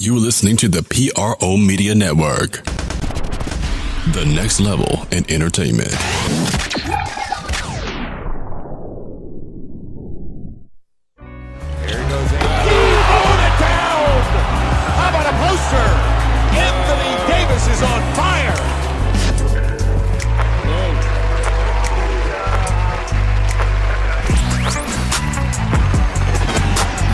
You're listening to the PRO Media Network. The next level in entertainment. Here goes AD. Throwing it down! How about a poster? Anthony Davis is on fire!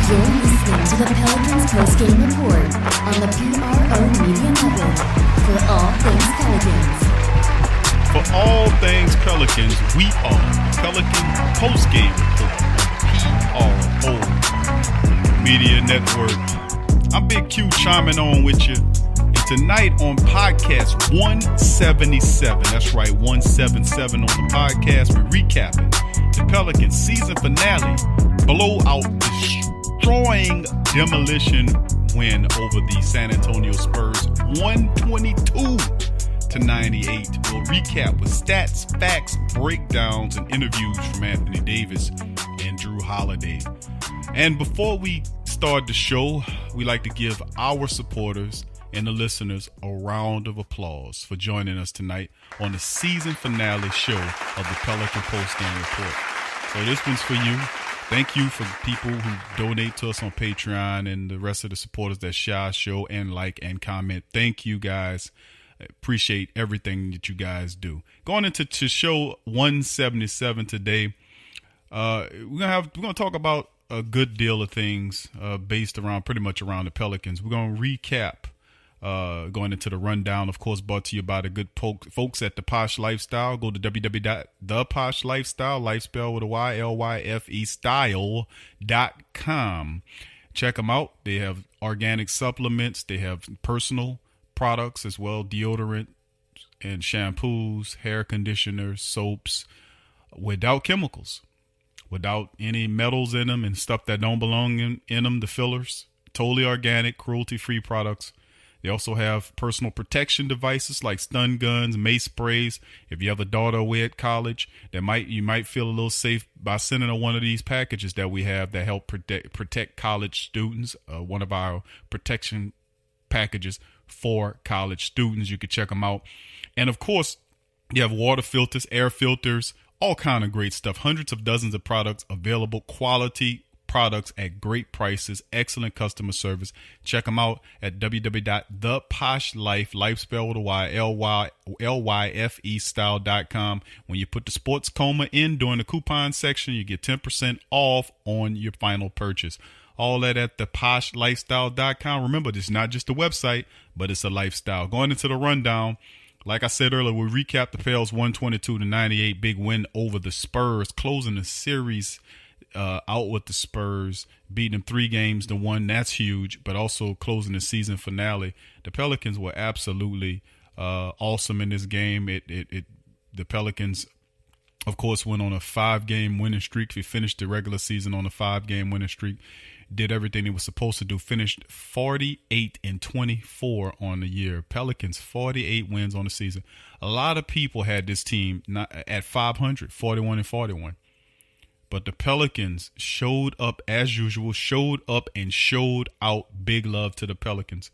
You're listening to the Pelicans post-game report on the PRO Media Network for all things Pelicans. For all things Pelicans, we are Pelican post-game report on the PRO Media Network. I'm Big Q chiming on with you. And tonight on podcast 177, that's right, 177 on the podcast, we're recapping the Pelicans season finale, blowout destroying demolition win over the San Antonio-Spurs 122-98. We'll recap with stats, facts, breakdowns, and interviews from Anthony Davis and Jrue Holiday. And before we start the show, we like to give our supporters and the listeners a round of applause for joining us tonight on the season finale show of the Pelican Post-Game Report. So this one's for you. Thank you for people who donate to us on Patreon and the rest of the supporters that share our show and like and comment. Thank you guys. I appreciate everything that you guys do. Going into show 177 today, we're gonna talk about a good deal of things based around pretty much around the Pelicans. We're gonna recap. Going into the rundown, of course, brought to you by the good folks at The Posh Lifestyle. Go to www.theposhlifestyle, life spelled with a Y, L-Y-F-E, style.com. Check them out. They have organic supplements. They have personal products as well, deodorant and shampoos, hair conditioners, soaps, without chemicals, without any metals in them and stuff that don't belong in them, the fillers. Totally organic, cruelty-free products. They also have personal protection devices like stun guns, mace sprays. If you have a daughter away at college, you might feel a little safe by sending her one of these packages that we have that help protect college students. One of our protection packages for college students. You can check them out. And of course, you have water filters, air filters, all kind of great stuff. Hundreds of dozens of products available, quality products at great prices, excellent customer service. Check them out at www.thepashlife, life spelled with a Y, L-Y-F-E style.com. When you put the sports coma in during the coupon section, you get 10% off on your final purchase. All that at thepashlifestyle.com. Remember, this is not just a website, but it's a lifestyle. Going into the rundown, like I said earlier, we recap the Pels 122-98 big win over the Spurs, closing the series out with the Spurs, beating them 3-1. That's huge, but also closing the season finale. The Pelicans were absolutely awesome in this game. The Pelicans, of course, went on a 5-game winning streak. We finished the regular season on a 5-game winning streak. Did everything they were supposed to do. Finished 48-24 on the year. Pelicans 48 wins on the season. A lot of people had this team not at 500, 41-41. But the Pelicans showed up as usual, showed up and showed out. Big love to the Pelicans.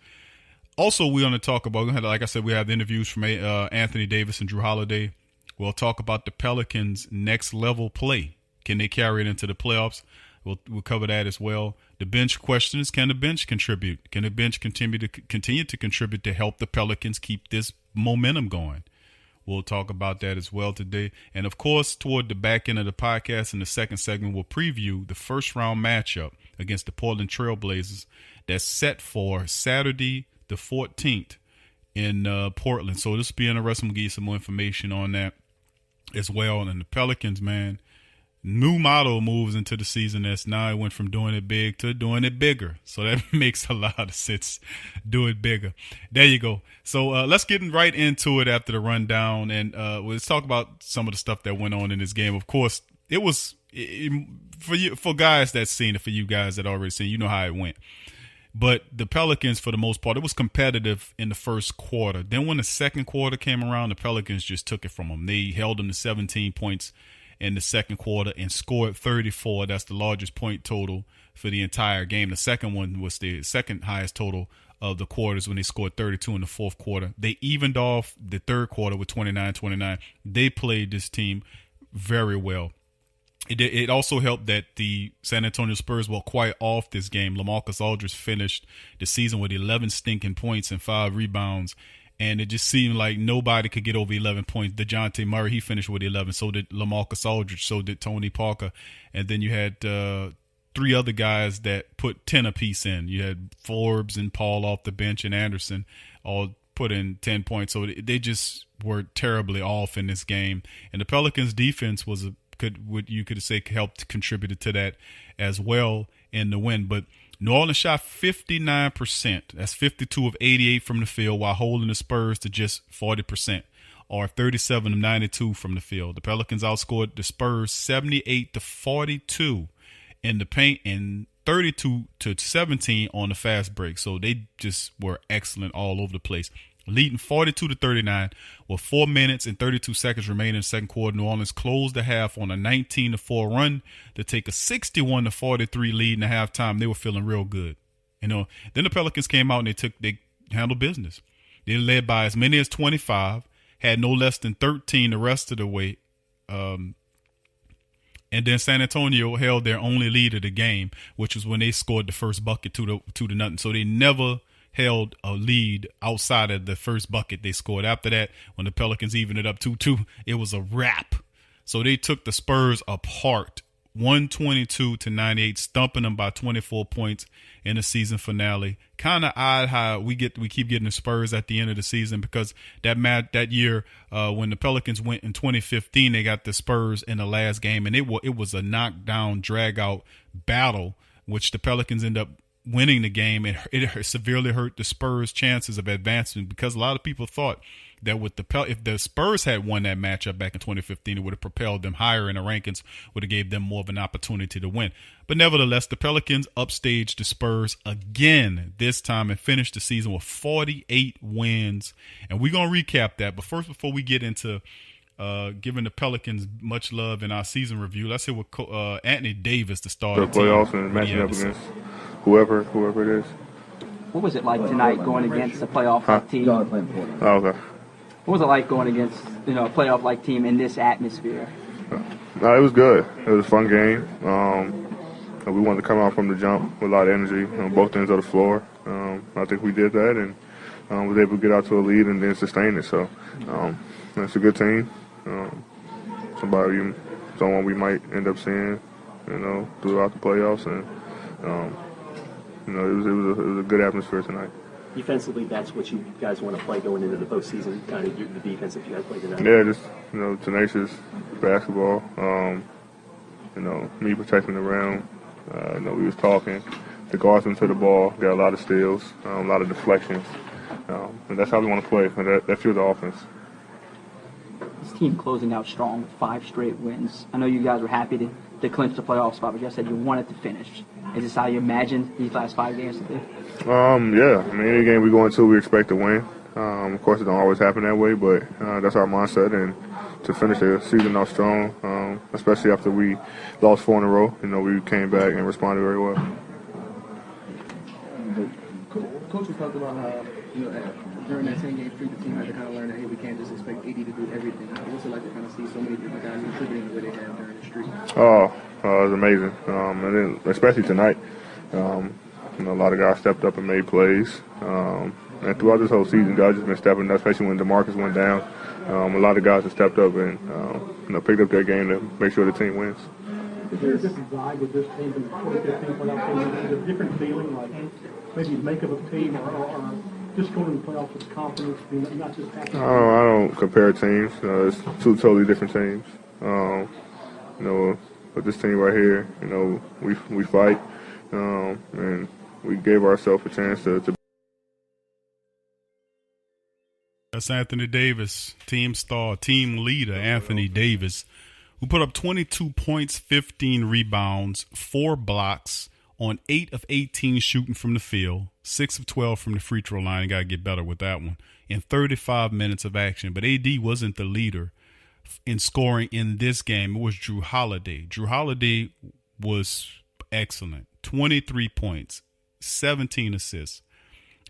Also, we're going to talk about, like I said, we have interviews from Anthony Davis and Jrue Holiday. We'll talk about the Pelicans' next level play. Can they carry it into the playoffs? We'll cover that as well. The bench question is, can the bench contribute? Can the bench continue to contribute to help the Pelicans keep this momentum going? We'll talk about that as well today. And, of course, toward the back end of the podcast in the second segment, we'll preview the first-round matchup against the Portland-trailblazers that's set for Saturday the 14th in Portland. So this will be interesting. We'll give you some more information on that as well. And the Pelicans, man, new motto moves into the season. That's now it went from doing it big to doing it bigger. So that makes a lot of sense. Do it bigger. There you go. So let's get right into it after the rundown. And let's talk about some of the stuff that went on in this game. Of course, it was for guys that's seen it, for you guys that already seen, you know how it went. But the Pelicans, for the most part, it was competitive in the first quarter. Then when the second quarter came around, the Pelicans just took it from them. They held them to 17 points in the second quarter and scored 34. That's the largest point total for the entire game. The second one was the second highest total of the quarters when they scored 32 in the fourth quarter. They evened off the third quarter with 29-29. They played this team very well. It also helped that the San Antonio Spurs were quite off this game. LaMarcus Aldridge finished the season with 11 stinking points and 5 rebounds. And it just seemed like nobody could get over 11 points. DeJounte Murray, he finished with 11. So did LaMarcus Aldridge. So did Tony Parker. And then you had 3 other guys that put 10 apiece in. You had Forbes and Paul off the bench and Anderson all put in 10 points. So they just were terribly off in this game. And the Pelicans defense was you could say helped contributed to that as well in the win. But New Orleans shot 59%. That's 52 of 88 from the field, while holding the Spurs to just 40%, or 37 of 92 from the field. The Pelicans outscored the Spurs 78-42 in the paint and 32-17 on the fast break. So they just were excellent all over the place. Leading 42-39 with 4 minutes and 32 seconds remaining in the second quarter. New Orleans closed the half on a 19-4 run to take a 61-43 lead in the halftime. They were feeling real good. Then the Pelicans came out and they handled business. They led by as many as 25, had no less than 13 the rest of the way. And then San Antonio held their only lead of the game, which was when they scored the first bucket 2-0. So they never held a lead outside of the first bucket they scored. After that, when the Pelicans evened it up 2-2, it was a wrap. So they took the Spurs apart, 122-98, stumping them by 24 points in the season finale. Kind of odd how we keep getting the Spurs at the end of the season, because that year when the Pelicans went in 2015, they got the Spurs in the last game, and it was a knockdown, drag-out battle, which the Pelicans end up winning the game. It severely hurt the Spurs' chances of advancement, because a lot of people thought that if the Spurs had won that matchup back in 2015, it would have propelled them higher in the rankings, would have gave them more of an opportunity to win. But nevertheless, the Pelicans upstaged the Spurs again this time and finished the season with 48 wins. And we're going to recap that. But first, before we get into giving the Pelicans much love in our season review, let's hear what Anthony Davis, the starter, the playoffs and matching up against whoever it is. What was it like tonight going against a playoff team? Oh, okay. What was it like going against a playoff-like team in this atmosphere? No, it was good. It was a fun game. We wanted to come out from the jump with a lot of energy on both ends of the floor. I think we did that and was able to get out to a lead and then sustain it. So it's a good team. Someone we might end up seeing, throughout the playoffs, and it was a good atmosphere tonight. Defensively, that's what you guys want to play going into the postseason, kind of the defense that you guys play tonight. Yeah, just, tenacious basketball. Me protecting the rim. We was talking. The guards into the ball, got a lot of steals, a lot of deflections. And that's how we want to play. And that fuels the offense. This team closing out strong with 5 straight wins. I know you guys were happy to clinch the playoff spot, but you guys said you wanted to finish. Is this how you imagined these last 5 games to be? Yeah. Any game we go into, we expect to win. Of course, it don't always happen that way, but that's our mindset. And to finish the season off strong, especially after we lost 4 in a row, we came back and responded very well. Coach was talking about how, during that 10-game streak, the team had to kind of learn that, hey, we can't just expect AD to do everything. What's it like to kind of see so many different guys contributing the way they have during the streak? It was amazing. And then, especially tonight, a lot of guys stepped up and made plays. And throughout this whole season, guys just been stepping up, especially when DeMarcus went down. A lot of guys have stepped up and picked up their game to make sure the team wins. Is there a different vibe with this team than 2015 playoff team? Is it a different feeling, like maybe the makeup of a team, or just going to the playoffs with confidence, not just happy? I don't compare teams. It's 2 totally different teams. With this team right here, we fight, and we gave ourselves a chance to. That's Anthony Davis, team star, team leader Anthony Davis, who put up 22 points, 15 rebounds, 4 blocks on 8 of 18 shooting from the field, 6 of 12 from the free throw line. Got to get better with that one. In 35 minutes of action. But AD wasn't the leader in scoring in this game. It was Jrue Holiday. Jrue Holiday was excellent. 23 points, 17 assists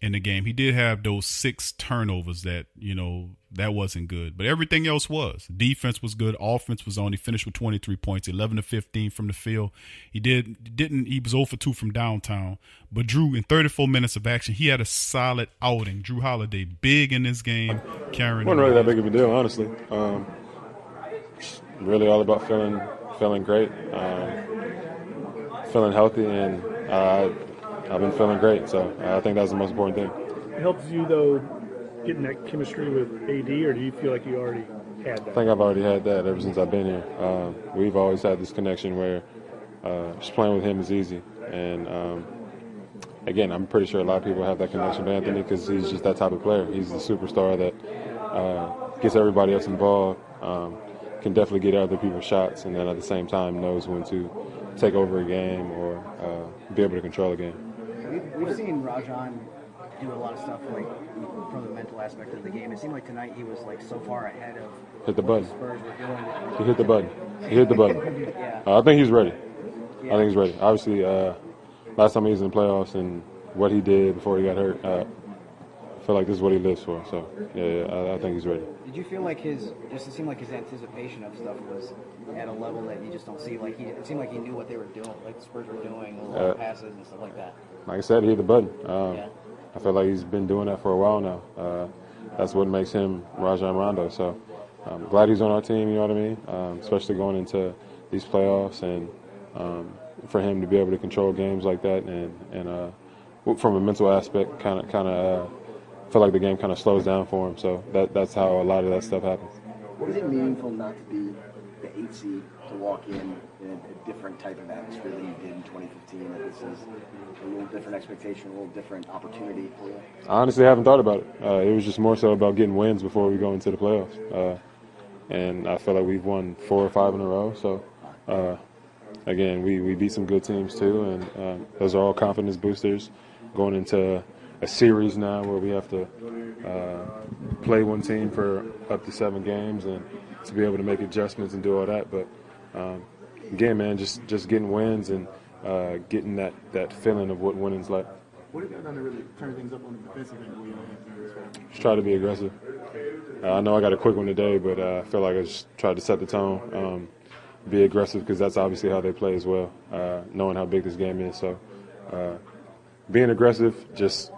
in the game. He did have those 6 turnovers that, that wasn't good. But everything else was. Defense was good. Offense was on. He finished with 23 points, 11 to 15 from the field. He was 0 for 2 from downtown. But Jrue, in 34 minutes of action, he had a solid outing. Jrue Holiday, big in this game, carrying. Wasn't really that big of a deal, honestly. Really all about feeling great, feeling healthy, and I've been feeling great. So I think that's the most important thing. It helps you, though, getting that chemistry with AD, or do you feel like you already had that? I think I've already had that ever since I've been here. We've always had this connection where just playing with him is easy. And, again, I'm pretty sure a lot of people have that connection with Anthony because he's just that type of player. He's the superstar that gets everybody else involved, can definitely get other people's shots, and then at the same time knows when to take over a game or be able to control a game. We've seen Rajon do a lot of stuff like from the mental aspect of the game. It seemed like tonight he was like so far ahead of hit the button. The Spurs were doing. He hit the button. He hit the button. Yeah. I think he's ready. Yeah. I think he's ready. Obviously, last time he was in the playoffs and what he did before he got hurt, I feel like this is what he lives for. So, I think he's ready. Did you feel like it seemed like his anticipation of stuff was at a level that you just don't see? Like it seemed like he knew what they were doing, like the Spurs were doing, the long passes and stuff like that. Like I said, he hit the button. I feel like he's been doing that for a while now. That's what makes him Rajon Rondo. So I'm glad he's on our team, you know what I mean? Especially going into these playoffs and for him to be able to control games like that and from a mental aspect, kind of feel like the game kind of slows down for him. So that's how a lot of that stuff happens. Was it meaningful not to be the 8th seed, to walk in a different type of atmosphere than you did in 2015? That this is a little different expectation, a little different opportunity for you? I honestly haven't thought about it. It was just more so about getting wins before we go into the playoffs. And I feel like we've won 4 or 5 in a row. So, again, we beat some good teams too, and those are all confidence boosters going into a series now where we have to play one team for up to 7 games and to be able to make adjustments and do all that. But again, man, just getting wins and getting that feeling of what winning's like. What have you done to really turn things up on the defensive end? Just try to be aggressive. I know I got a quick one today, but I feel like I just tried to set the tone, be aggressive because that's obviously how they play as well, knowing how big this game is. So being aggressive, just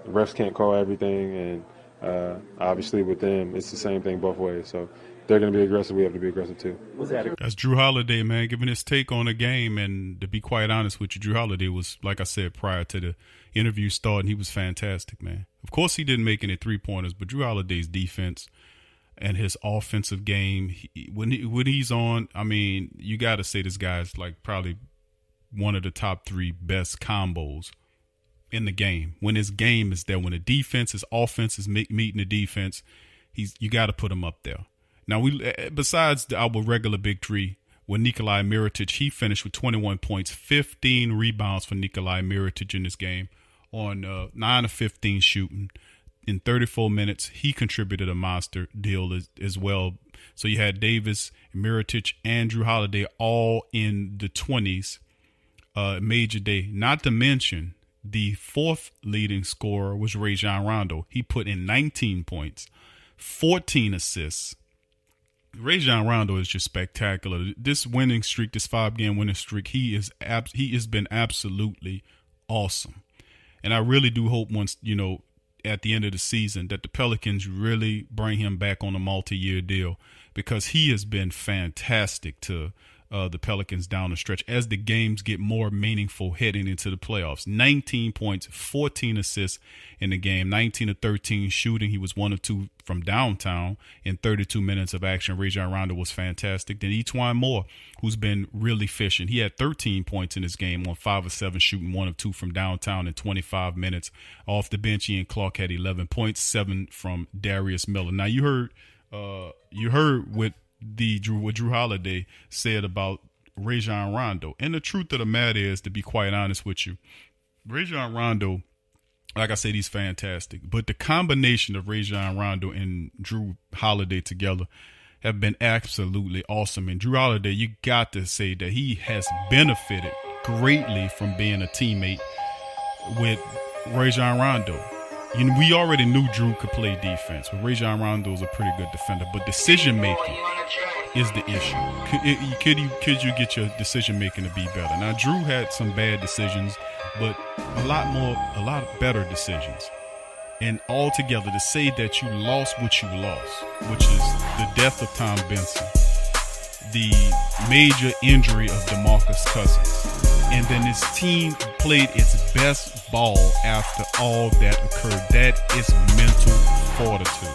the refs can't call everything, and obviously with them, it's the same thing both ways. So they're going to be aggressive. We have to be aggressive too. That's Jrue Holiday, man, giving his take on the game. And to be quite honest with you, Jrue Holiday was, like I said prior to the interview starting, he was fantastic, man. Of course, he didn't make any 3-pointers, but Jrue Holiday's defense and his offensive game, when he's on, I mean, you got to say this guy's like probably one of the top 3 best combos in the game. When his game is there, when the defense, his offense is meeting the defense, you got to put him up there. Now, besides our regular big 3, with Nikolai Mirotic, he finished with 21 points, 15 rebounds for Nikolai Mirotic in this game on 9 of 15 shooting. In 34 minutes, he contributed a monster deal as well. So you had Davis, Mirotic, and Jrue Holiday all in the 20s, major day. Not to mention the 4th leading scorer was Rajon Rondo. He put in 19 points, 14 assists. Rajon Rondo is just spectacular. This winning streak, this 5-game winning streak, he has been absolutely awesome. And I really do hope once, at the end of the season that the Pelicans really bring him back on a multi-year deal, because he has been fantastic to the Pelicans down the stretch as the games get more meaningful heading into the playoffs. 19 points, 14 assists in the game, 19 of 13 shooting. He was 1 of 2 from downtown in 32 minutes of action. Rajon Rondo was fantastic. Then Etuan Moore, who's been really fishing. He had 13 points in this game on 5 of 7 shooting, 1 of 2 from downtown in 25 minutes. Off the bench, Ian Clark had 11 points, 7 from Darius Miller. Now you heard what Jrue Holiday said about Rajon Rondo. And the truth of the matter is, to be quite honest with you, Rajon Rondo, like I said, he's fantastic. But the combination of Rajon Rondo and Jrue Holiday together have been absolutely awesome. And Jrue Holiday, you got to say that he has benefited greatly from being a teammate with Rajon Rondo. You know, we already knew Jrue could play defense, but Rajon Rondo is a pretty good defender. But decision making is the issue. Could you get your decision making to be better? Now, Jrue had some bad decisions, but a lot better decisions. And altogether, to say that you lost what you lost, which is the death of Tom Benson, the major injury of DeMarcus Cousins, and then his team played its best ball after all that occurred. That is mental fortitude.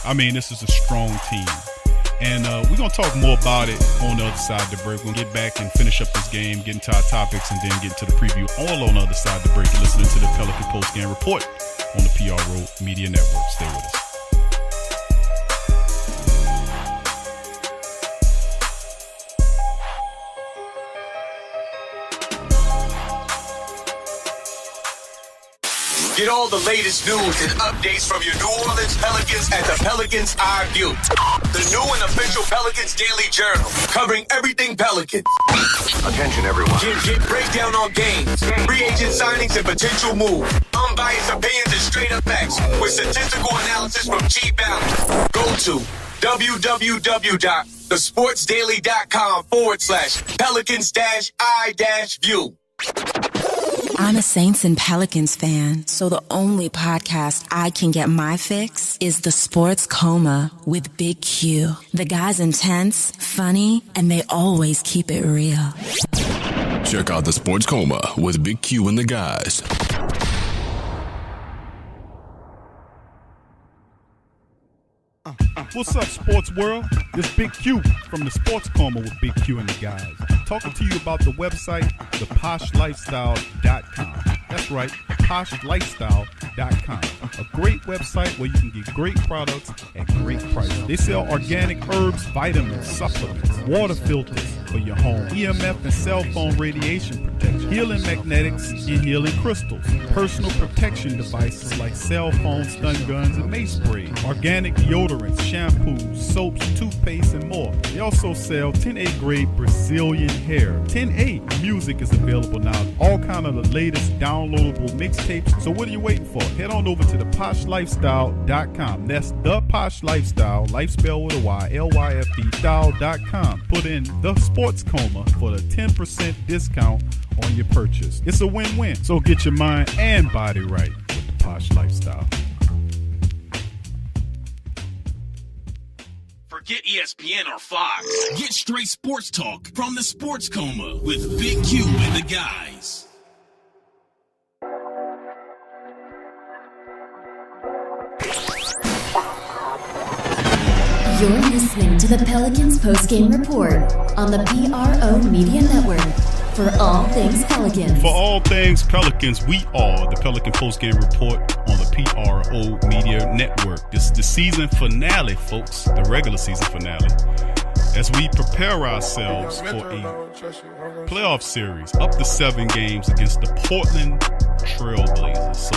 I mean, this is a strong team. And we're going to talk more about it on the other side of the break. We'll get back and finish up this game, get into our topics, and then get into the preview all on the other side of the break. You're listening to the Pelican Post-Game Report on the PRO Media Network. Stay with us. Get all the latest news and updates from your New Orleans Pelicans at the Pelicans Eye View, the new and official Pelicans Daily Journal, covering everything Pelicans. Attention, everyone. Get breakdown on games, free agent signings and potential moves, unbiased opinions and straight up facts with statistical analysis from G Balance. Go to www.thesportsdaily.com/Pelicans-I-View. I'm a Saints and Pelicans fan, so the only podcast I can get my fix is The Sports Coma with Big Q. The guy's intense, funny, and they always keep it real. Check out The Sports Coma with Big Q and the guys. What's up, sports world? This Big Q from the Sports Coma with Big Q and the guys. Talking to you about the website, theposhlifestyle.com. That's right, poshlifestyle.com. A great website where you can get great products at great prices. They sell organic herbs, vitamins, supplements, water filters for your home, EMF and cell phone radiation protection, healing magnetics and healing crystals, personal protection devices like cell phones, stun guns, and mace sprays, organic deodorants, shampoos, soaps, toothpaste, and more. They also sell 10A grade Brazilian hair. 10A music is available now. All kind of the latest downloadable mixtapes. So what are you waiting for? Head on over to theposhlifestyle.com. That's the Posh Lifestyle, life spelled with a Y, LYFE style.com. Put in the Sports Coma for the 10% discount on your purchase. It's a win-win. So get your mind and body right with the Posh Lifestyle. Forget ESPN or Fox. Get straight sports talk from the Sports Coma with Big Q and the guys. You're listening to the Pelicans Post-Game Report on the PRO Media Network. For all things Pelicans. For all things Pelicans, we are the Pelican Post-Game Report on the PRO Media Network. This is the season finale, folks, the regular season finale, as we prepare ourselves for a playoff series up to 7 games against the Portland-Trailblazers. So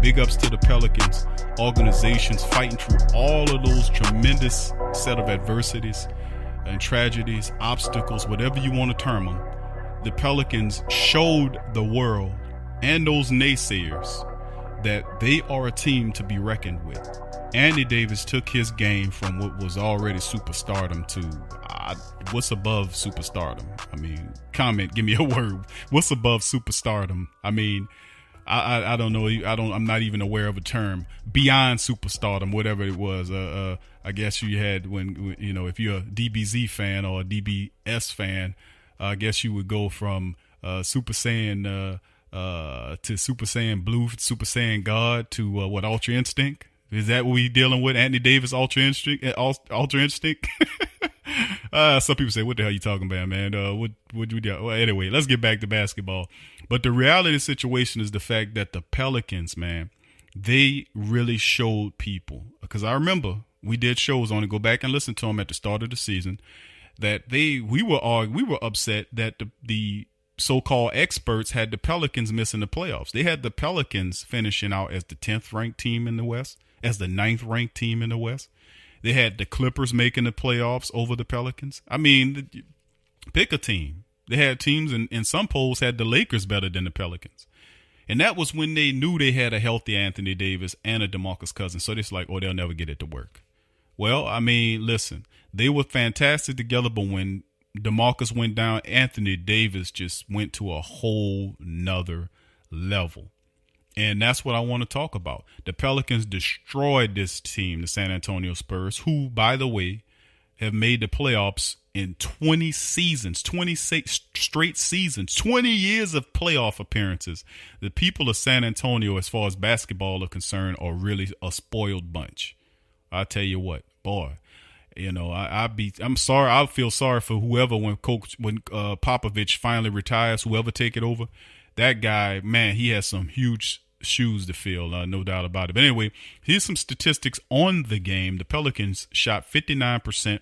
big ups to the Pelicans organizations fighting through all of those tremendous set of adversities and tragedies, obstacles, whatever you want to term them. The Pelicans showed the world and those naysayers that they are a team to be reckoned with. Anthony Davis took his game from what was already superstardom to what's above superstardom. I mean, comment, give me a word. What's above superstardom? I mean, I don't know. I'm not even aware of a term beyond superstardom, whatever it was. I guess you had when, you know, if you're a DBZ fan or a DBS fan, I guess you would go from Super Saiyan to Super Saiyan Blue, Super Saiyan God to what, Ultra Instinct? Is that what we dealing with? Anthony Davis, Ultra Instinct? Ultra Instinct? Some people say, what the hell are you talking about, man? What would you do? Well, anyway, let's get back to basketball. But the reality of the situation is the fact that the Pelicans, man, they really showed people. Because I remember we did shows on it. Go back and listen to them at the start of the season. That we were upset that the so-called experts had the Pelicans missing the playoffs. They had the Pelicans finishing out as the 10th ranked team in the West, as the 9th ranked team in the West. They had the Clippers making the playoffs over the Pelicans. I mean, pick a team. They had teams in some polls had the Lakers better than the Pelicans. And that was when they knew they had a healthy Anthony Davis and a DeMarcus Cousins. So it's like, oh, they'll never get it to work. Well, I mean, listen, they were fantastic together, but when DeMarcus went down, Anthony Davis just went to a whole nother level. And that's what I want to talk about. The Pelicans destroyed this team, the San Antonio Spurs, who, by the way, have made the playoffs in 20 seasons, 26 straight seasons, 20 years of playoff appearances. The people of San Antonio, as far as basketball are concerned, are really a spoiled bunch. I tell you what, boy, you know, I'm sorry. I feel sorry for whoever when Popovich finally retires, whoever take it over. That guy, man, he has some huge shoes to fill, no doubt about it. But anyway, here's some statistics on the game. The Pelicans shot 59%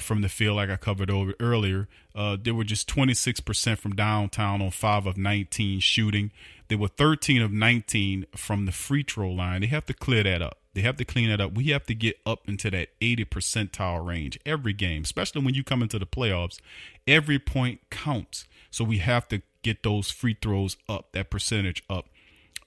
from the field, like I covered earlier. They were just 26% from downtown on 5 of 19 shooting. They were 13 of 19 from the free throw line. They have to clear that up. They have to clean that up. We have to get up into that 80 percentile range every game, especially when you come into the playoffs. Every point counts. So we have to get those free throws up, that percentage up.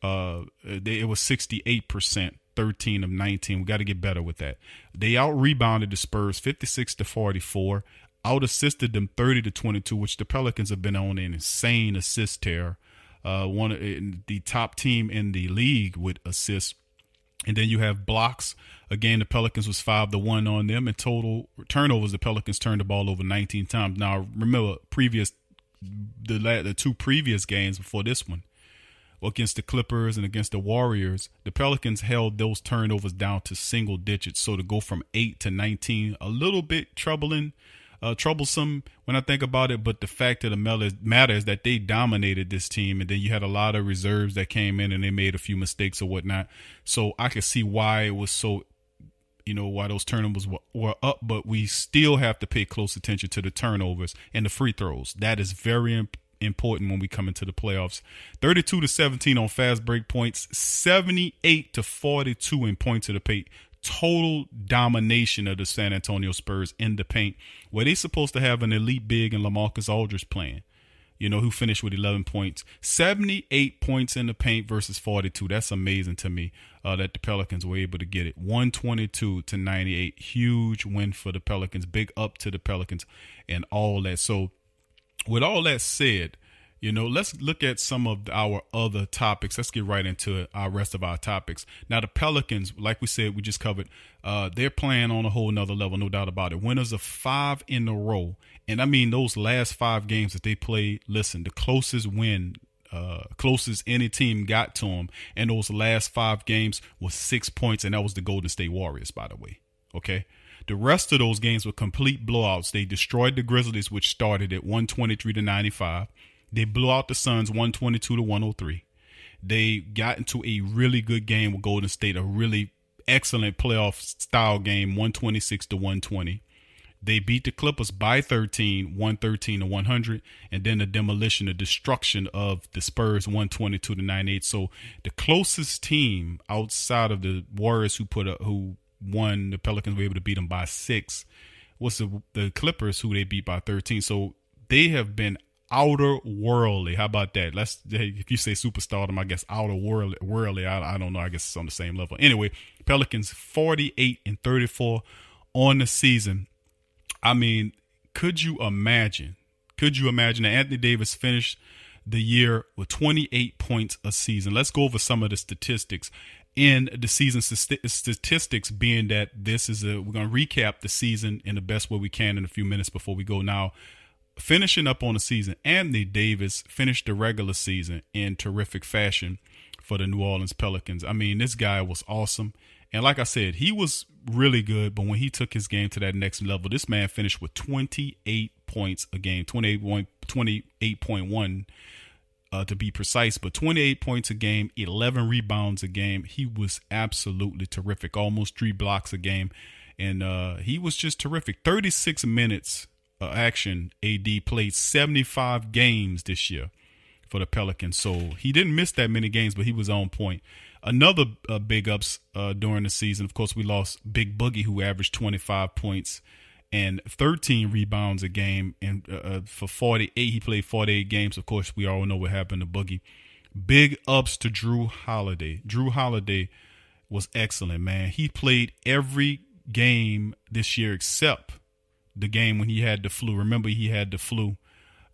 It was 68%, 13 of 19. We got to get better with that. They out-rebounded the Spurs 56-44, out-assisted them 30-22, which the Pelicans have been on an insane assist tear. One of the top team in the league with assists. And then you have blocks. Again, the Pelicans was 5-1 on them. And total turnovers, the Pelicans turned the ball over 19 times. Now, remember, the two previous games before this one, against the Clippers and against the Warriors, the Pelicans held those turnovers down to single digits. So to go from 8 to 19, a little bit troublesome when I think about it. But the fact of the matter is that they dominated this team, and then you had a lot of reserves that came in and they made a few mistakes or whatnot. So I could see why it was so, why those turnovers were up. But we still have to pay close attention to the turnovers and the free throws. That is very important when we come into the playoffs. 32-17 on fast break points, 78-42 in points of the paint. Total domination of the San Antonio Spurs in the paint, where they supposed to have an elite big and LaMarcus Aldridge playing, who finished with 11 points. 78 points in the paint versus 42. That's amazing to me that the Pelicans were able to get it. 122-98. Huge win for the Pelicans. Big up to the Pelicans and all that. So with all that said, let's look at some of our other topics. Let's get right into our rest of our topics. Now, the Pelicans, like we said, we just covered, they're playing on a whole nother level, no doubt about it. Winners of 5 in a row. And I mean, those last 5 games that they played, listen, the closest any team got to them in those last 5 games was 6 points, and that was the Golden State Warriors, by the way. Okay? The rest of those games were complete blowouts. They destroyed the Grizzlies, which started at 123-95. They blew out the Suns 122-103. They got into a really good game with Golden State, a really excellent playoff style game, 126-120. They beat the Clippers by 13, 113-100, and then the destruction of the Spurs, 122-98. So the closest team outside of the Warriors who won, the Pelicans were able to beat them by 6, was the Clippers, who they beat by 13. So they have been outer worldly. How about that? If you say superstardom, I guess outer worldly. I don't know. I guess it's on the same level. Anyway, Pelicans 48-34 on the season. I mean, could you imagine that Anthony Davis finished the year with 28 points a season? Let's go over some of the statistics in the season. Statistics being that we're going to recap the season in the best way we can in a few minutes before we go now. Finishing up on the season, Anthony Davis finished the regular season in terrific fashion for the New Orleans Pelicans. I mean, this guy was awesome. And like I said, he was really good. But when he took his game to that next level, this man finished with 28 points a game, 28.1 to be precise, but 28 points a game, 11 rebounds a game. He was absolutely terrific, almost 3 blocks a game. And he was just terrific. 36 minutes action. AD played 75 games this year for the Pelicans, so he didn't miss that many games, but he was on point. Another big ups during the season, of course, we lost Big Boogie, who averaged 25 points and 13 rebounds a game. And for 48, he played 48 games. Of course, we all know what happened to Boogie. Big ups to Jrue Holiday. Jrue Holiday was excellent, man. He played every game this year except the game when he had the flu. Remember, he had the flu,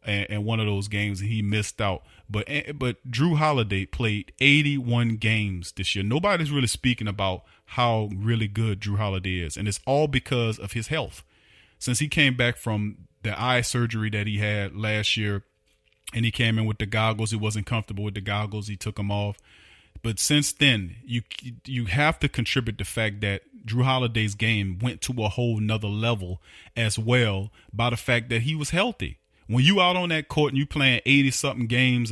and one of those games he missed out. But Jrue Holiday played 81 games this year. Nobody's really speaking about how really good Jrue Holiday is, and it's all because of his health. Since he came back from the eye surgery that he had last year, and he came in with the goggles, he wasn't comfortable with the goggles. He took them off. But since then, you have to contribute the fact that Jrue Holiday's game went to a whole nother level as well by the fact that he was healthy. When you out on that court and you playing 80-something games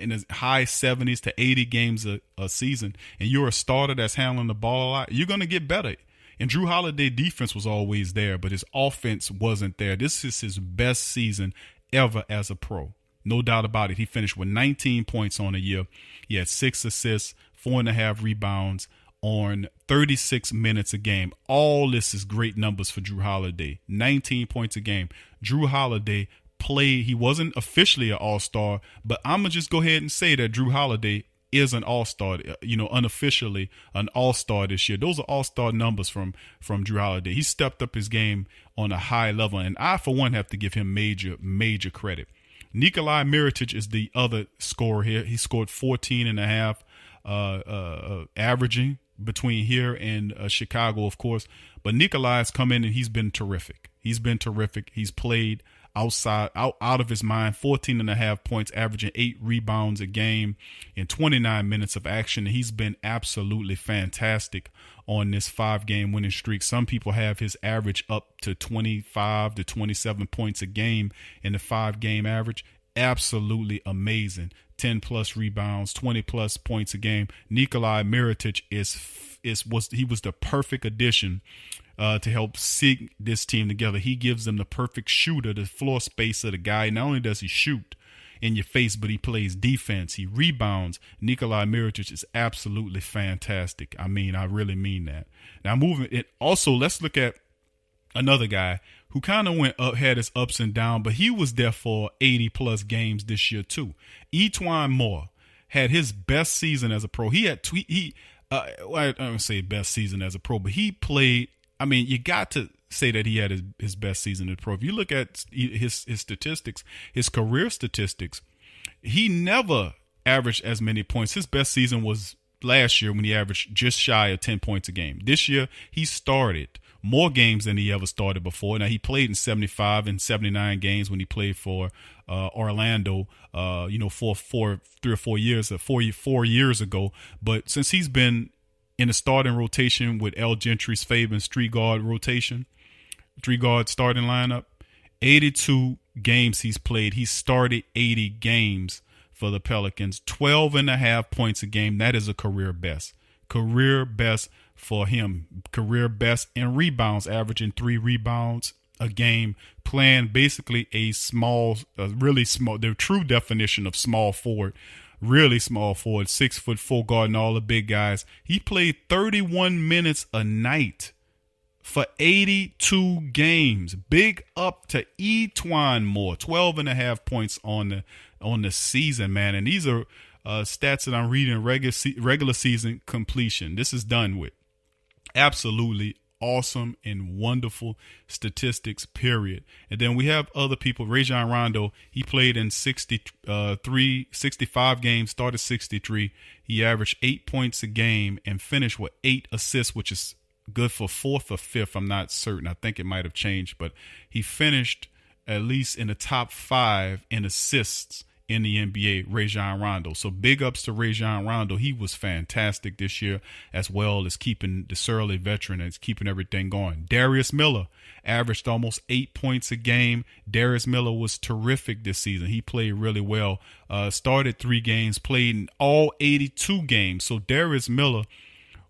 in the high 70s to 80 games a season, and you're a starter that's handling the ball a lot, you're going to get better. And Jrue Holiday defense was always there, but his offense wasn't there. This is his best season ever as a pro. No doubt about it. He finished with 19 points on the year. He had 6 assists, 4.5 rebounds on 36 minutes a game. All this is great numbers for Jrue Holiday. 19 points a game. Jrue Holiday played. He wasn't officially an all-star, but I'm going to just go ahead and say that Jrue Holiday is an all-star, unofficially an all-star this year. Those are all-star numbers from Jrue Holiday. He stepped up his game on a high level, and I, for one, have to give him major credit. Nikolai Mirotic is the other scorer here. He scored 14.5, averaging between here and Chicago, of course. But Nikolai's come in and he's been terrific. He's played out of his mind. 14.5 points, averaging 8 rebounds a game in 29 minutes of action. He's been absolutely fantastic on this 5-game winning streak. Some people have his average up to 25 to 27 points a game in the 5-game average. Absolutely amazing. 10 plus rebounds, 20 plus points a game. Nikolai Mirotic was the perfect addition to help sync this team together. He gives them the perfect shooter, the floor spacer, the guy. Not only does he shoot in your face, but he plays defense. He rebounds. Nikolai Mirotic is absolutely fantastic. I mean, I really mean that. Now, moving it. Also, let's look at another guy who kind of had his ups and downs, but he was there for 80 plus games this year too. E'Twaun Moore had his best season as a pro. I don't say best season as a pro, but he played. I mean, you got to say that he had his best season as a pro. If you look at his statistics, his career statistics, he never averaged as many points. His best season was last year when he averaged just shy of 10 points a game. This year, he started more games than he ever started before. Now, he played in 75 and 79 games when he played for Orlando, for 3 or 4 years, 4 years ago. But since he's been in the starting rotation with L. Gentry's Fabian's three guard starting lineup, 82 games he's played. He started 80 games for the Pelicans, 12.5 points a game. That is a career best. Career best for him. Career best in rebounds, averaging 3 rebounds a game, playing basically really small, the true definition of small forward. Really small forward, 6'4" guarding all the big guys. He played 31 minutes a night for 82 games. Big up to E'Twaun Moore, 12.5 points on the season, man. And these are stats that I'm reading. Regular season completion. This is done with. Absolutely awesome and wonderful statistics, period. And then we have other people. Rajon Rondo, he played in 65 games, started 63. He averaged 8 points a game and finished with 8 assists, which is good for 4th or 5th. I'm not certain. I think it might have changed, but he finished at least in the top 5 in assists in the NBA, Rajon Rondo. So big ups to Rajon Rondo. He was fantastic this year, as well as keeping the surly veteran and keeping everything going. Darius Miller averaged almost 8 points a game. Darius Miller was terrific this season. He played really well. Started 3 games, played in all 82 games. So Darius Miller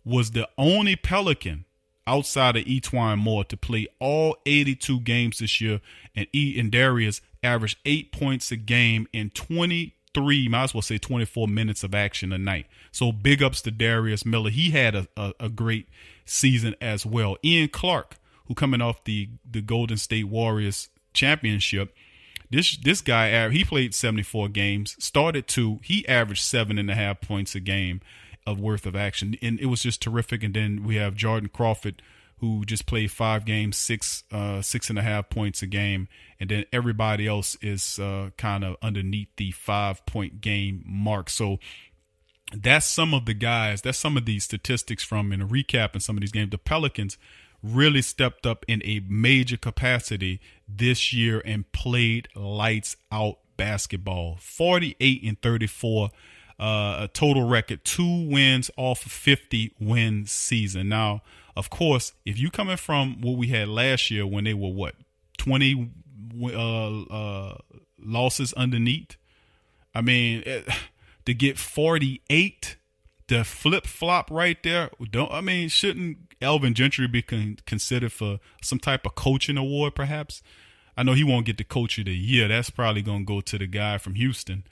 was the only Pelican outside of E'Twaun Moore to play all 82 games this year, and Darius averaged 8 points a game in 24 minutes of action a night. So big ups to Darius Miller. He had a great season as well. Ian Clark, who coming off the Golden State Warriors championship. This guy, he played 74 games, he averaged 7.5 points a game of worth of action, and it was just terrific. And then we have Jordan Crawford, who just played 5 games, 6.5 points a game, and then everybody else is kind of underneath the 5-point game mark. So that's some of the guys. That's some of these statistics from in a recap in some of these games. The Pelicans really stepped up in a major capacity this year and played lights out basketball. 48-34, a total record, 2 wins off a 50-win season. Now, of course, if you coming from what we had last year when they were 20 losses underneath, I mean, to get 48, the flip flop right there. Shouldn't Alvin Gentry be considered for some type of coaching award, perhaps? I know he won't get the coach of the year. That's probably going to go to the guy from Houston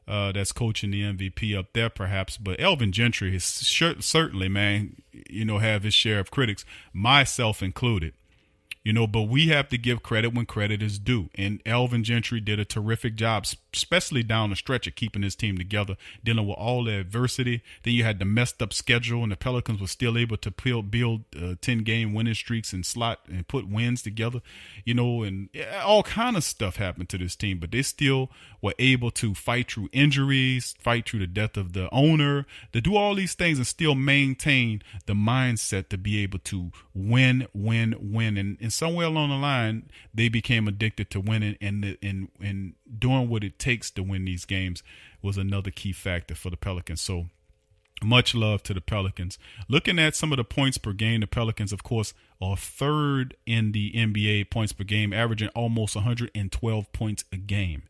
that's coaching the MVP up there, perhaps. But Alvin Gentry is certainly, man, have his share of critics, myself included. But we have to give credit when credit is due. And Alvin Gentry did a terrific job, especially down the stretch of keeping his team together, dealing with all the adversity. Then you had the messed up schedule, and the Pelicans were still able to build 10-game winning streaks and slot and put wins together, and all kind of stuff happened to this team. But they still were able to fight through injuries, fight through the death of the owner, to do all these things and still maintain the mindset to be able to win. And somewhere along the line, they became addicted to winning, and doing what it takes to win these games was another key factor for the Pelicans. So much love to the Pelicans. Looking at some of the points per game, the Pelicans, of course, are 3rd in the NBA points per game, averaging almost 112 points a game.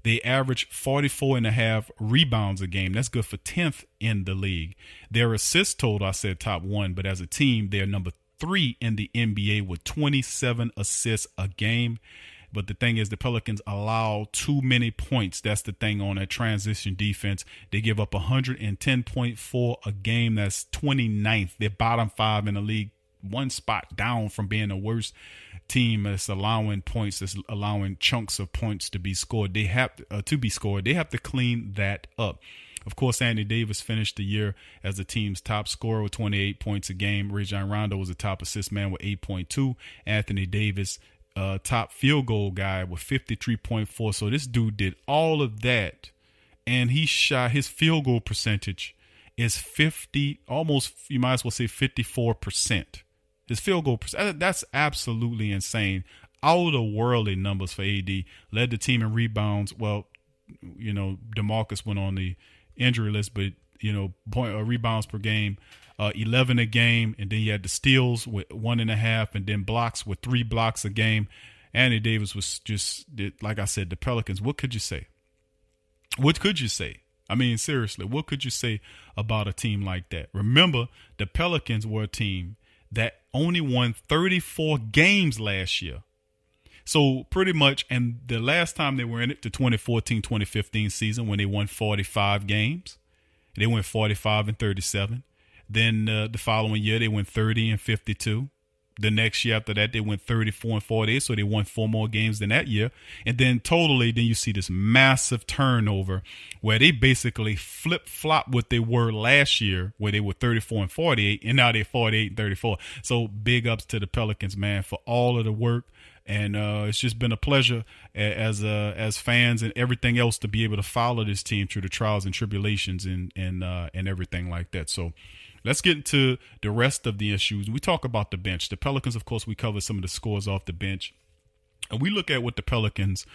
They average 44.5 rebounds a game. That's good for 10th in the league. Their assist total, I said top 1, but as a team, they're number 3 in the NBA with 27 assists a game. But the thing is, the Pelicans allow too many points. That's the thing on that transition defense. They give up 110.4 a game. That's 29th. They're bottom 5 in the league, one spot down from being the worst team that's allowing points, that's allowing chunks of points to be scored. They have to clean that up. Of course, Anthony Davis finished the year as the team's top scorer with 28 points a game. Rajon Rondo was the top assist man with 8.2. Anthony Davis, top field goal guy with 53.4. So this dude did all of that, and he shot, his field goal percentage is 50, almost, you might as well say 54%. His field goal percentage, that's absolutely insane. Out-of-worldly numbers for AD. Led the team in rebounds. Well, DeMarcus went on the injury list, but rebounds per game, 11 a game, and then you had the steals with 1.5, and then blocks with 3 blocks a game. Anthony Davis was just, like I said, the Pelicans. What could you say? I mean, seriously, what could you say about a team like that? Remember, the Pelicans were a team that only won 34 games last year. So pretty much, and the last time they were in it, the 2014-2015 season, when they won 45 games, they went 45-37. Then the following year, they went 30-52. The next year after that, they went 34-48, so they won 4 more games than that year. And then totally, then you see this massive turnover where they basically flip-flop what they were last year, where they were 34-48, and now they're 48-34. So big ups to the Pelicans, man, for all of the work. And it's just been a pleasure as fans and everything else to be able to follow this team through the trials and tribulations and everything like that. So let's get into the rest of the issues. We talk about the bench. The Pelicans, of course, we cover some of the scores off the bench. And we look at what the Pelicans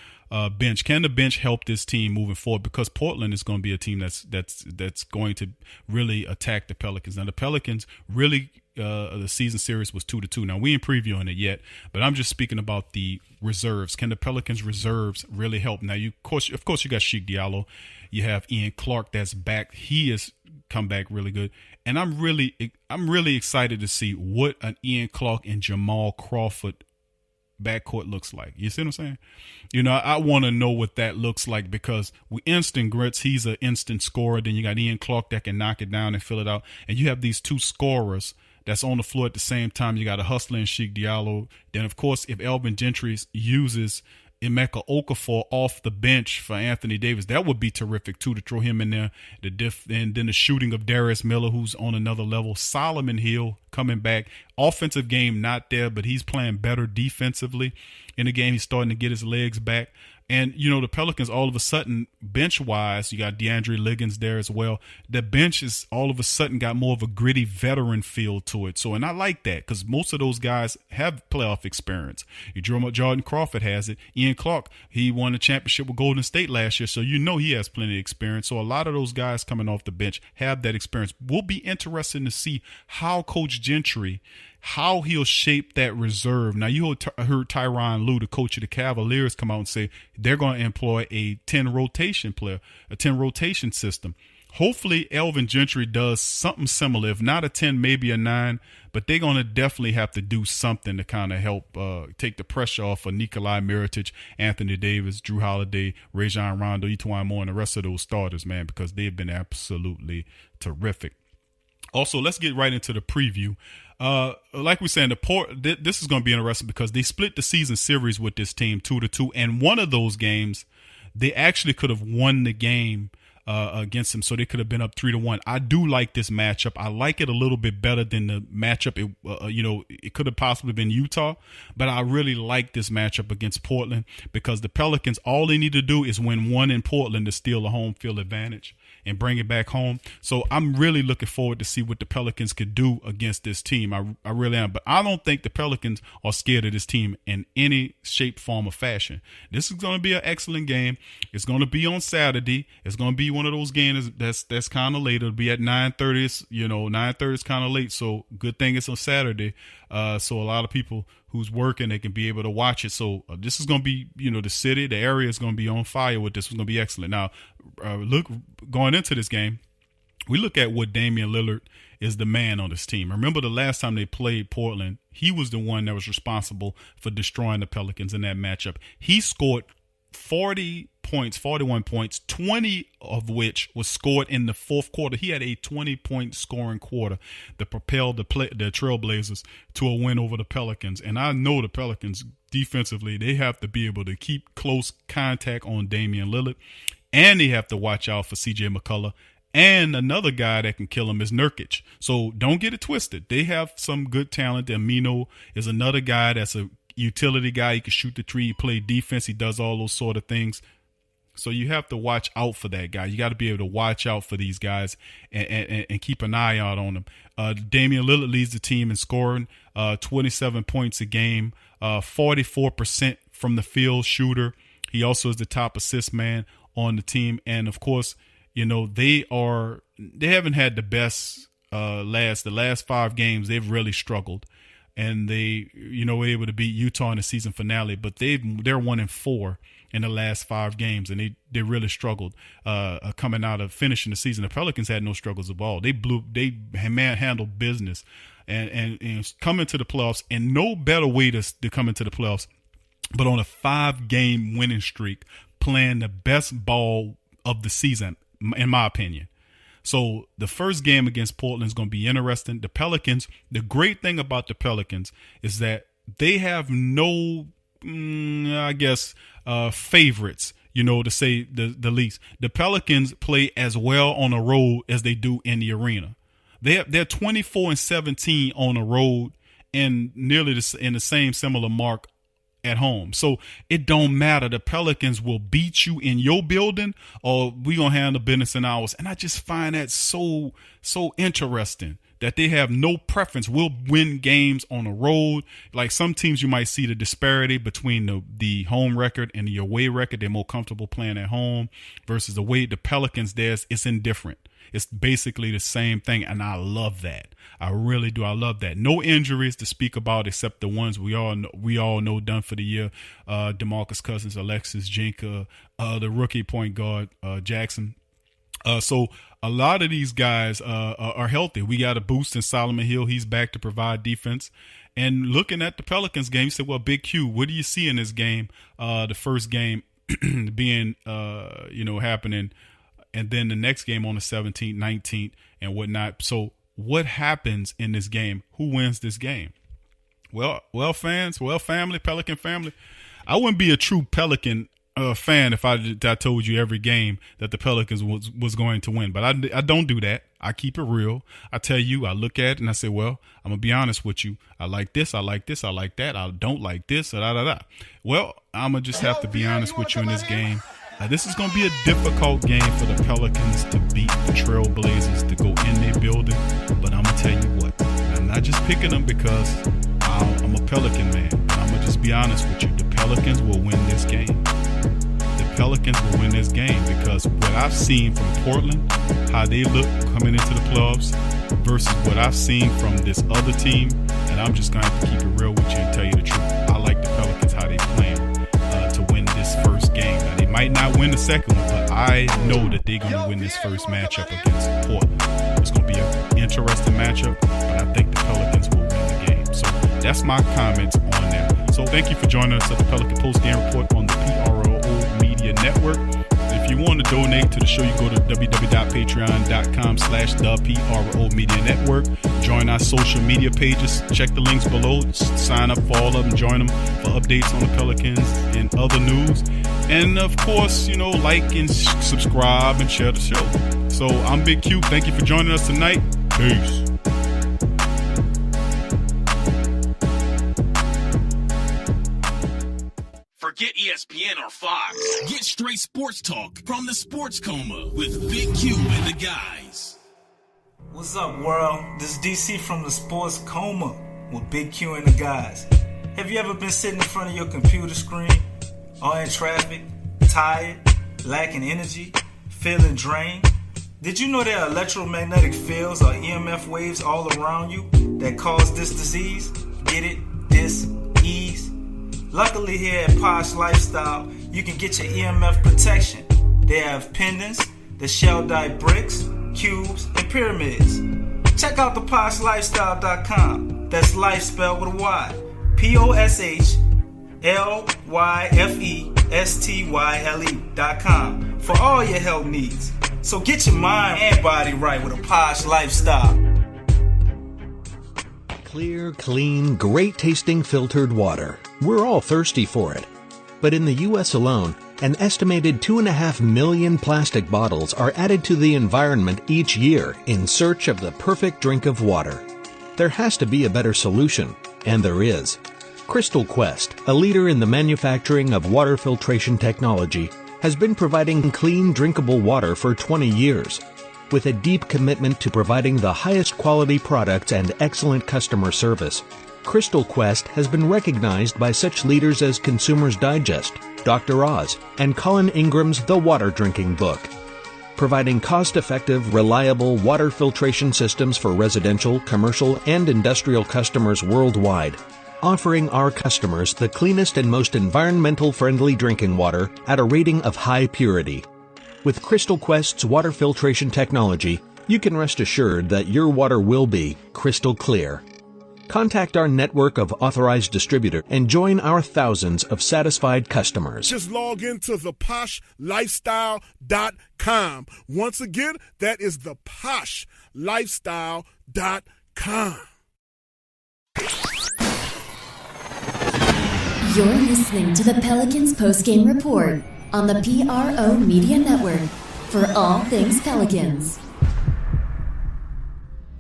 bench. Can the bench help this team moving forward? Because Portland is going to be a team that's going to really attack the Pelicans. Now, the Pelicans really the season series was 2-2. Now, we ain't previewing it yet, but I'm just speaking about the reserves. Can the Pelicans reserves really help? Now, of course, you got Sheik Diallo. You have Ian Clark that's back. He has come back really good. And I'm really excited to see what an Ian Clark and Jamal Crawford backcourt looks like. You see what I'm saying? You know, I want to know what that looks like because we instant grits. He's an instant scorer. Then you got Ian Clark that can knock it down and fill it out. And you have these two scorers that's on the floor at the same time. You got a hustler and Sheik Diallo. Then, of course, if Elvin Gentry uses Emeka Okafor off the bench for Anthony Davis, that would be terrific too, to throw him in there. And then the shooting of Darius Miller, who's on another level. Solomon Hill coming back. Offensive game not there, but he's playing better defensively in the game. He's starting to get his legs back. And, you know, the Pelicans all of a sudden, bench-wise, you got DeAndre Liggins there as well. The bench is all of a sudden got more of a gritty veteran feel to it. So, and I like that because most of those guys have playoff experience. Jordan Crawford has it. Ian Clark, he won a championship with Golden State last year, so you know he has plenty of experience. So a lot of those guys coming off the bench have that experience. We'll be interested to see how Coach Gentry, how he'll shape that reserve. Now, you heard Tyronn Lue, the coach of the Cavaliers, come out and say they're going to employ a 10 rotation system. Hopefully, Elvin Gentry does something similar. If not a 10, maybe a 9. But they're going to definitely have to do something to kind of help take the pressure off of Nikolai Mirotic, Anthony Davis, Jrue Holiday, Rajon Rondo, Etuan Moore, and the rest of those starters, man, because they've been absolutely terrific. Also, let's get right into the preview. Like we said, this is going to be interesting because they split the season series with this team 2-2, and one of those games they actually could have won the game against them, so they could have been up 3-1. I do like this matchup. I like it a little bit better than the matchup. It could have possibly been Utah, but I really like this matchup against Portland because the Pelicans, all they need to do is win one in Portland to steal a home field advantage and bring it back home. So I'm really looking forward to see what the Pelicans could do against this team. I really am. But I don't think the Pelicans are scared of this team in any shape, form, or fashion. This is going to be an excellent game. It's going to be on Saturday. It's going to be one of those games that's kind of late. It'll be at 9:30. 9:30 is kind of late. So good thing it's on Saturday. So a lot of people who's working, they can be able to watch it. So this is going to be, the city, the area is going to be on fire with this. It's going to be excellent. Now, going into this game, we look at what Damian Lillard is the man on this team. Remember the last time they played Portland, he was the one that was responsible for destroying the Pelicans in that matchup. He scored 41 points, 20 of which was scored in the fourth quarter. He had a 20-point scoring quarter that propelled the Trailblazers to a win over the Pelicans. And I know the Pelicans defensively, they have to be able to keep close contact on Damian Lillard, and they have to watch out for CJ McCullough. And another guy that can kill him is Nurkic. So don't get it twisted. They have some good talent. Amino is another guy that's a utility guy. He can shoot the three, he play defense, he does all those sort of things. So you have to watch out for that guy. You got to be able to watch out for these guys and keep an eye out on them. Damian Lillard leads the team in scoring, 27 points a game, 44% from the field shooter. He also is the top assist man on the team. And of course, they haven't had the best the last 5 games. They've really struggled. And they, were able to beat Utah in the season finale, but they're 1-4 in the last 5 games, and they really struggled coming out of finishing the season. The Pelicans had no struggles at all. They handled business and come into the playoffs, and no better way to come into the playoffs, but on a 5-game winning streak, playing the best ball of the season, in my opinion. So the first game against Portland is going to be interesting. The Pelicans, the great thing about the Pelicans is that they have no, favorites, to say the least. The Pelicans play as well on the road as they do in the arena. They're 24-17 on the road and nearly in the same similar mark at home. So it don't matter. The Pelicans will beat you in your building, or we gonna handle business in ours. And I just find that so interesting that they have no preference. We'll win games on the road. Like some teams, you might see the disparity between the home record and the away record. They're more comfortable playing at home versus the way the Pelicans, it's indifferent. It's basically the same thing, and I love that. I really do. I love that. No injuries to speak about except the ones we all know done for the year. DeMarcus Cousins, Alexis Jinka, the rookie point guard Jackson. So a lot of these guys are healthy. We got a boost in Solomon Hill. He's back to provide defense. And looking at the Pelicans game, you said, well, Big Q, what do you see in this game? The first game being, happening, and then the next game on the 17th, 19th, and whatnot. So what happens in this game? Who wins this game? Well, family, Pelican family, I wouldn't be a true Pelican fan if I told you every game that the Pelicans was going to win. But I don't do that. I keep it real. I tell you, I look at it and I say, well, I'm going to be honest with you. I like this. I like this. I like that. I don't like this. Well, I'm going to just have to be honest with you in this game. This is going to be a difficult game for the Pelicans to beat the Trailblazers, to go in their building. But I'm going to tell you what, I'm not just picking them because I'm a Pelican man. I'm going to just be honest with you. The Pelicans will win this game. Pelicans will win this game because what I've seen from Portland, how they look coming into the playoffs versus what I've seen from this other team, and I'm just going to have to keep it real with you and tell you the truth. I like the Pelicans, how they playing to win this first game. Now, they might not win the second one, but I know that they're going to win this first matchup against Portland. It's going to be an interesting matchup, but I think the Pelicans will win the game. So that's my comments on that. So thank you for joining us at the Pelican Post Game Report on the PRO Media Network. If you want to donate to the show, you go to www.patreon.com/the PRO Media Network. Join our social media pages. Check the links below. Sign up for all of them. Join them for updates on the Pelicans and other news. And of course, like and subscribe and share the show. So I'm Big Q. Thank you for joining us tonight. Peace. Forget ESPN or Fox. Get straight sports talk from the Sports Coma with Big Q and the guys. What's up, world? This is DC from the Sports Coma with Big Q and the guys. Have you ever been sitting in front of your computer screen, or in traffic, tired, lacking energy, feeling drained? Did you know there are electromagnetic fields or EMF waves all around you that cause this disease? Get it? Dis-ease? Luckily here at Posh Lifestyle, you can get your EMF protection. They have pendants, the shell-dyed bricks, cubes, and pyramids. Check out the PoshLifestyle.com. That's life spelled with a Y. PoshLyfestyle.com for all your health needs. So get your mind and body right with a Posh Lifestyle. Clear, clean, great-tasting filtered water. We're all thirsty for it. But in the U.S. alone, an estimated 2.5 million plastic bottles are added to the environment each year in search of the perfect drink of water. There has to be a better solution, and there is. Crystal Quest, a leader in the manufacturing of water filtration technology, has been providing clean, drinkable water for 20 years. With a deep commitment to providing the highest quality products and excellent customer service, Crystal Quest has been recognized by such leaders as Consumers Digest, Dr. Oz, and Colin Ingram's The Water Drinking Book. Providing cost-effective, reliable water filtration systems for residential, commercial, and industrial customers worldwide, offering our customers the cleanest and most environmental-friendly drinking water at a rating of high purity. With Crystal Quest's water filtration technology, you can rest assured that your water will be crystal clear. Contact our network of authorized distributors and join our thousands of satisfied customers. Just log into thePoshLifestyle.com. Once again, that is thePoshLifestyle.com. You're listening to the Pelicans postgame report on the PRO Media Network for all things Pelicans.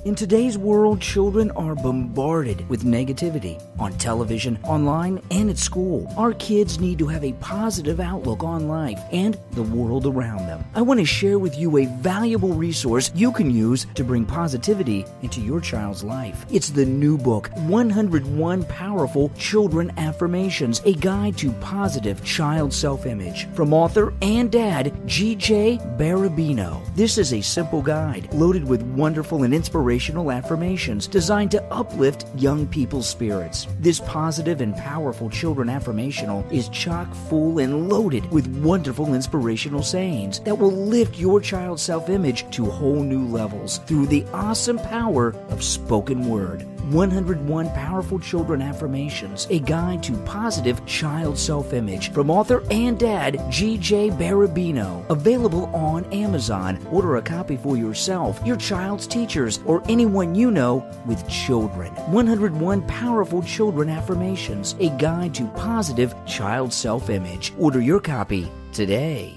In today's world, children are bombarded with negativity on television, online, and at school. Our kids need to have a positive outlook on life and the world around them. I want to share with you a valuable resource you can use to bring positivity into your child's life. It's the new book, 101 Powerful Children Affirmations, a guide to positive child self-image, from author and dad, G.J. Barabino. This is a simple guide loaded with wonderful and inspirational inspirational affirmations designed to uplift young people's spirits. This positive and powerful children affirmational is chock full and loaded with wonderful inspirational sayings that will lift your child's self-image to whole new levels through the awesome power of spoken word. 101 Powerful Children Affirmations, a guide to positive child self-image from author and dad G.J. Barabino. Available on Amazon. Order a copy for yourself, your child's teachers, or anyone you know with children. 101 Powerful Children Affirmations, a guide to positive child self-image. Order your copy today.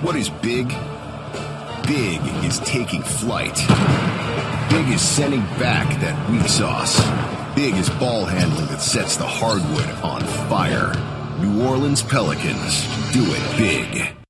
What is big? Big is taking flight. Big is sending back that weak sauce. Big is ball handling that sets the hardwood on fire. New Orleans Pelicans, do it big.